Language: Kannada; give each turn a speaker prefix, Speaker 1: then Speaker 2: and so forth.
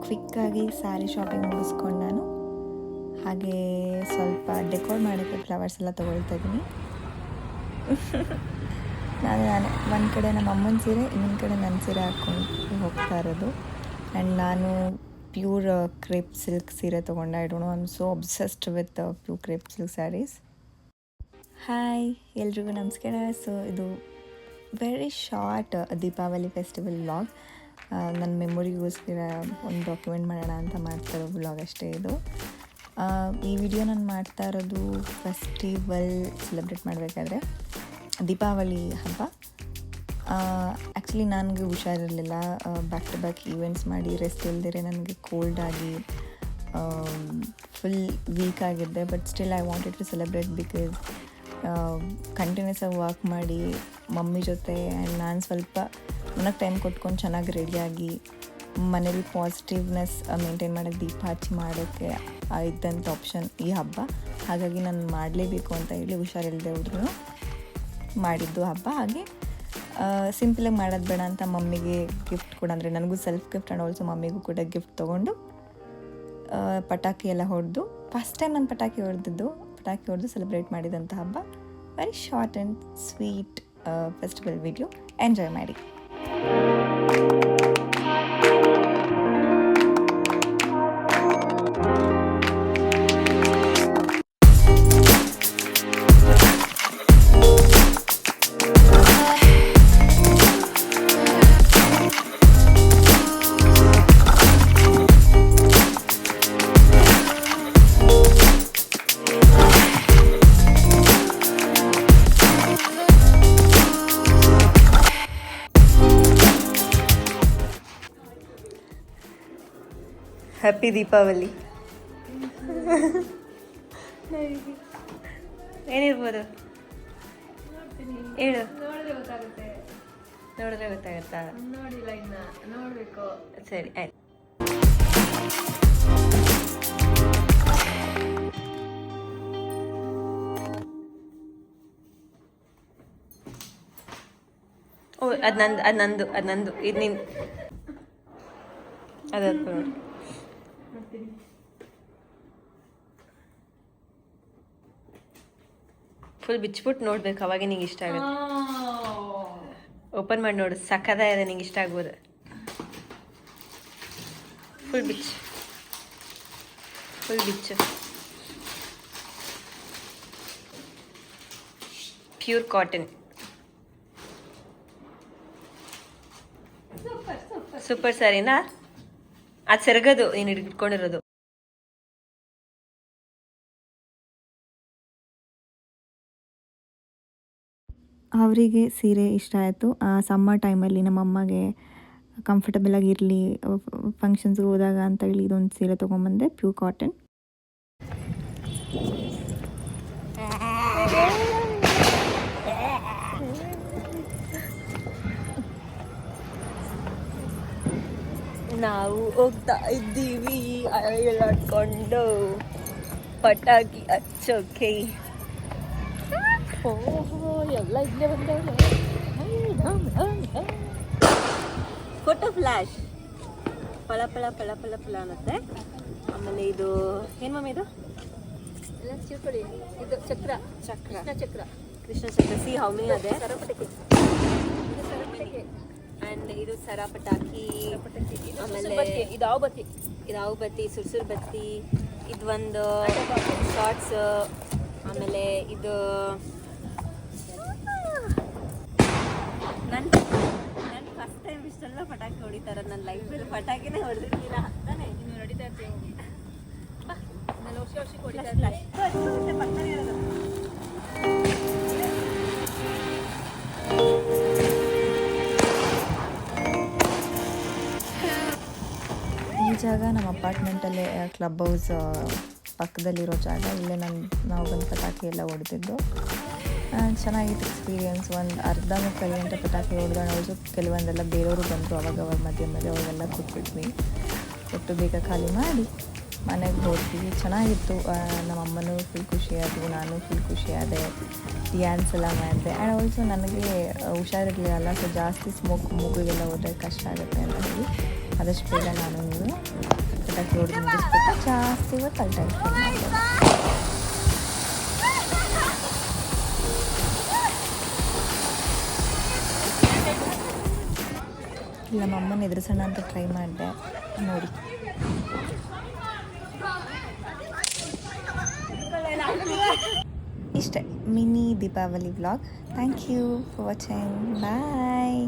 Speaker 1: ಕ್ವಿಕ್ಕಾಗಿ ಸ್ಯಾರಿ ಶಾಪಿಂಗ್ ಮುಗಿಸ್ಕೊಂಡು ನಾನು ಹಾಗೆ ಸ್ವಲ್ಪ ಡೆಕೋರ್ ಮಾಡೋಕ್ಕೆ ಫ್ಲವರ್ಸ್ ಎಲ್ಲ ತೊಗೊಳ್ತಾ ಇದ್ದೀನಿ. ನಾನು ಒಂದು ಕಡೆ ನಮ್ಮ ಅಮ್ಮನ ಸೀರೆ, ಇನ್ನೊಂದು ಕಡೆ ನನ್ನ ಸೀರೆ ಹಾಕ್ಕೊಂಡು ಹೋಗ್ತಾ ಇರೋದು. ಆ್ಯಂಡ್ ನಾನು ಪ್ಯೂರ್ ಕ್ರೇಪ್ ಸಿಲ್ಕ್ ಸೀರೆ ತೊಗೊಂಡೆ. I don't know, I am so obsessed with pure crepe silk sarees. Hi ಎಲ್ರಿಗೂ ನಮಸ್ಕಾರ. ಸೊ ಇದು very short Deepavali festival vlog. ನನ್ನ ಮೆಮೊರಿಗೋಸ್ಕರ ಒಂದು ಡಾಕ್ಯುಮೆಂಟ್ ಮಾಡೋಣ ಅಂತ ಮಾಡ್ತಾ ಇರೋ ವ್ಲಾಗ್ ಅಷ್ಟೇ ಇದು. ಈ ವಿಡಿಯೋ ನಾನು ಮಾಡ್ತಾ ಇರೋದು ಫೆಸ್ಟಿವಲ್ ಸೆಲೆಬ್ರೇಟ್ ಮಾಡಬೇಕಾದ್ರೆ, ದೀಪಾವಳಿ ಹಬ್ಬ. ಆ್ಯಕ್ಚುಲಿ ನನಗೆ ಹುಷಾರಿರಲಿಲ್ಲ, ಬ್ಯಾಕ್ ಟು ಬ್ಯಾಕ್ ಈವೆಂಟ್ಸ್ ಮಾಡಿ ರೆಸ್ಟ್ ಇಲ್ದಿರೆ ನನಗೆ ಕೋಲ್ಡ್ ಆಗಿ ಫುಲ್ ವೀಕ್ ಆಗಿದ್ದೆ. But still I wanted to celebrate because continuous ಆಗಿ ವರ್ಕ್ ಮಾಡಿ ಮಮ್ಮಿ ಜೊತೆ ಆ್ಯಂಡ್ ನಾನು ಸ್ವಲ್ಪ ನನಗೆ ಟೈಮ್ ಕೊಟ್ಕೊಂಡು ಚೆನ್ನಾಗಿ ರೆಡಿಯಾಗಿ ಮನೇಲಿ ಪಾಸಿಟಿವ್ನೆಸ್ ಮೇಂಟೈನ್ ಮಾಡೋಕ್ಕೆ ದೀಪ ಹಚ್ಚಿ ಮಾಡೋಕ್ಕೆ ಇದ್ದಂಥ ಆಪ್ಷನ್ ಈ ಹಬ್ಬ. ಹಾಗಾಗಿ ನಾನು ಮಾಡಲೇಬೇಕು ಅಂತ ಹೇಳಿ ಹುಷಾರಿಲ್ಲದೆ ಹೋದ್ರೂ ಮಾಡಿದ್ದು ಹಬ್ಬ. ಹಾಗೆ ಸಿಂಪಲಾಗಿ ಮಾಡೋದು ಬೇಡ ಅಂತ ಮಮ್ಮಿಗೆ ಗಿಫ್ಟ್ ಕೂಡ, ಅಂದರೆ ನನಗೂ ಸೆಲ್ಫ್ ಗಿಫ್ಟ್ ಆ್ಯಂಡ್ ಆಲ್ಸೋ ಮಮ್ಮಿಗೂ ಕೂಡ ಗಿಫ್ಟ್ ತೊಗೊಂಡು ಪಟಾಕಿ ಎಲ್ಲ ಹೊಡೆದು, ಫಸ್ಟ್ ಟೈಮ್ ನಾನು ಪಟಾಕಿ ಹೊಡೆದು ಸೆಲೆಬ್ರೇಟ್ ಮಾಡಿದಂಥ ಹಬ್ಬ. Very short and sweet festival video. Enjoy ಮಾಡಿ. ಹ್ಯಾಪಿ ದೀಪಾವಳಿ. ಏನಿರ್ಬೋದು ಹೇಳು. ನೋಡಿದ್ರೆ ಗೊತ್ತಾಗತ್ತಾ?
Speaker 2: ನೋಡಿಲ್ಲ, ಇನ್ನ ನೋಡ್ಬೇಕು.
Speaker 1: ಸರಿ ಆಯ್ತು. ಓ ಅದು ನಂದು ಇದು ನಿನ್ ಅದು ನೋಡಿ. ಫುಲ್ ಬಿಚ್ಬಿಟ್ಟು ನೋಡ್ಬೇಕು, ಅವಾಗೆ ನಿಂಗೆ ಇಷ್ಟ ಆಗುತ್ತೆ. ಓಪನ್ ಮಾಡಿ ನೋಡು, ಸಕ್ಕತ್ತಾಗಿದೆ, ನಿಂಗೆ ಇಷ್ಟ ಆಗ್ಬೋದು. ಫುಲ್ ಬಿಚ್ಚು ಪ್ಯೂರ್ ಕಾಟನ್. ಸೂಪರ್ ಸ್ಯಾರಿನಾ? ಅದು ಸೆರಗದು ನೀನು ಇಟ್ಕೊಂಡಿರೋದು. ಅವರಿಗೆ ಸೀರೆ ಇಷ್ಟ ಆಯಿತು. ಸಮ್ಮರ್ ಟೈಮಲ್ಲಿ ನಮ್ಮಮ್ಮಗೆ ಕಂಫರ್ಟಬಲ್ ಆಗಿರಲಿ ಫಂಕ್ಷನ್ಸ್ಗೆ ಹೋದಾಗ ಅಂತ ಹೇಳಿ ಇದೊಂದು ಸೀರೆ ತೊಗೊಂಬಂದೆ, ಪ್ಯೂರ್ ಕಾಟನ್. ನಾವು ಹೋಗ್ತಾ ಇದ್ದೀವಿ ಎಲ್ಲಾಡ್ಕೊಂಡು ಪಟಾಕಿ ಹಚ್ಚೋಕೆ. ಎಲ್ಲ ಇಲ್ಲೇ ಬಂದವಳೆ. Photo flash ಪಳ ಪಳ ಪಳ ಪಳ ಪಳ ಅನ್ನತ್ತೆ. ಆಮೇಲೆ ಇದು ಏನು ಮಮ್ಮಿ ಇದು?
Speaker 2: ಎಲ್ಲ ಚಿರ್ಕೊಡಿ. ಇದು ಚಕ್ರ ಕೃಷ್ಣ ಚಕ್ರ.
Speaker 1: ಸಿ ಹೌ ಮೆನಿ ಅದೇ?
Speaker 2: ಸರಪಟಕಿ.
Speaker 1: ಆ್ಯಂಡ್ ಇದು ಸರ ಪಟಾಕಿ. ಆಮೇಲೆ
Speaker 2: ಇದು
Speaker 1: ಆವು ಬತ್ತಿ, ಸುರ್ಸುರ್ ಬತ್ತಿ. ಇದು ಒಂದು ಶಾರ್ಟ್ಸ್. ಆಮೇಲೆ ಇದು ನನ್ನ ಫಸ್ಟ್ ಟೈಮ್ ಇಷ್ಟೆಲ್ಲ ಪಟಾಕಿ ಹೊಡಿತಾರೆ. ನನ್ನ ಲೈಫಲ್ಲಿ ಪಟಾಕಿನೇ ಹೊಡೆದಿರ್ಲಿಲ್ಲ. ಅಂತಾನೆ
Speaker 2: ನೀವು ನಡೀತಾ ಇರ್ತೀವಿ. ವರ್ಷ ಹೊಡಿತಾ
Speaker 1: ಪಕ್ಕನೇ ಇರೋದು. ಈ ಜಾಗ ನಮ್ಮ ಅಪಾರ್ಟ್ಮೆಂಟಲ್ಲೇ, ಕ್ಲಬ್ ಹೌಸ್ ಪಕ್ಕದಲ್ಲಿರೋ ಜಾಗ. ಇಲ್ಲೇ ನಾವು ಬಂದು ಪಟಾಕಿ ಎಲ್ಲ ಹೊಡೆದಿದ್ದು. ಚೆನ್ನಾಗಿತ್ತು ಎಕ್ಸ್ಪೀರಿಯನ್ಸ್. ಒಂದು ಅರ್ಧ ಮುಕ್ಕಾಲು ಗಂಟೆ ಪಟಾಕಿ ಹೊಡೆದ. ಆಲ್ಸೋ ಕೆಲವೊಂದೆಲ್ಲ ಬೇರೆಯವರು ಬಂದರು, ಅವಾಗ ಮಧ್ಯೆ ಅವ್ರಿಗೆಲ್ಲ ಕೊಟ್ಬಿಟ್ವಿ. ಕೊಟ್ಟು ಬೇಗ ಖಾಲಿ ಮಾಡಿ ಮನೆಗೆ ಹೋದ್ವಿ. ಚೆನ್ನಾಗಿತ್ತು. ನಮ್ಮಮ್ಮನೂ ಫುಲ್ ಖುಷಿಯಾದವು, ನಾನು ಫುಲ್ ಖುಷಿಯಾದೆ. ಡ್ಯಾನ್ಸ್ ಎಲ್ಲ ಮಾಡಿದೆ. ಆ್ಯಂಡ್ ಆಲ್ಸೋ ನನಗೆ ಹುಷಾರಿರಲಿಲ್ಲ, ಸೊ ಜಾಸ್ತಿ ಸ್ಮೋಕ್ ಮೂಗಿಗೆಲ್ಲ ಹೋದರೆ ಕಷ್ಟ ಆಗುತ್ತೆ ಅಂತ ಹೇಳಿ ಆದಷ್ಟು ಬೇಗ ನಾನು ನೀವು ಪಟಾಕಿ ಹೊಡೆದು ಮುಗಿಸ್ಬಿಟ್ಟು ಜಾಸ್ತಿ ಹೊತ್ತು ಅಲ್ಲಿ ಟೈಮ್ ಸ್ಪೆಂಡ್ ಮಾಡ್ತೀನಿ. ಇಲ್ಲ ನಮ್ಮ ಅಮ್ಮನ ಎದುರಿಸೋಣ ಅಂತ ಟ್ರೈ ಮಾಡಿದೆ, ನೋಡಿ. ಇಷ್ಟೇ mini Deepavali vlog. Thank you for watching. Bye.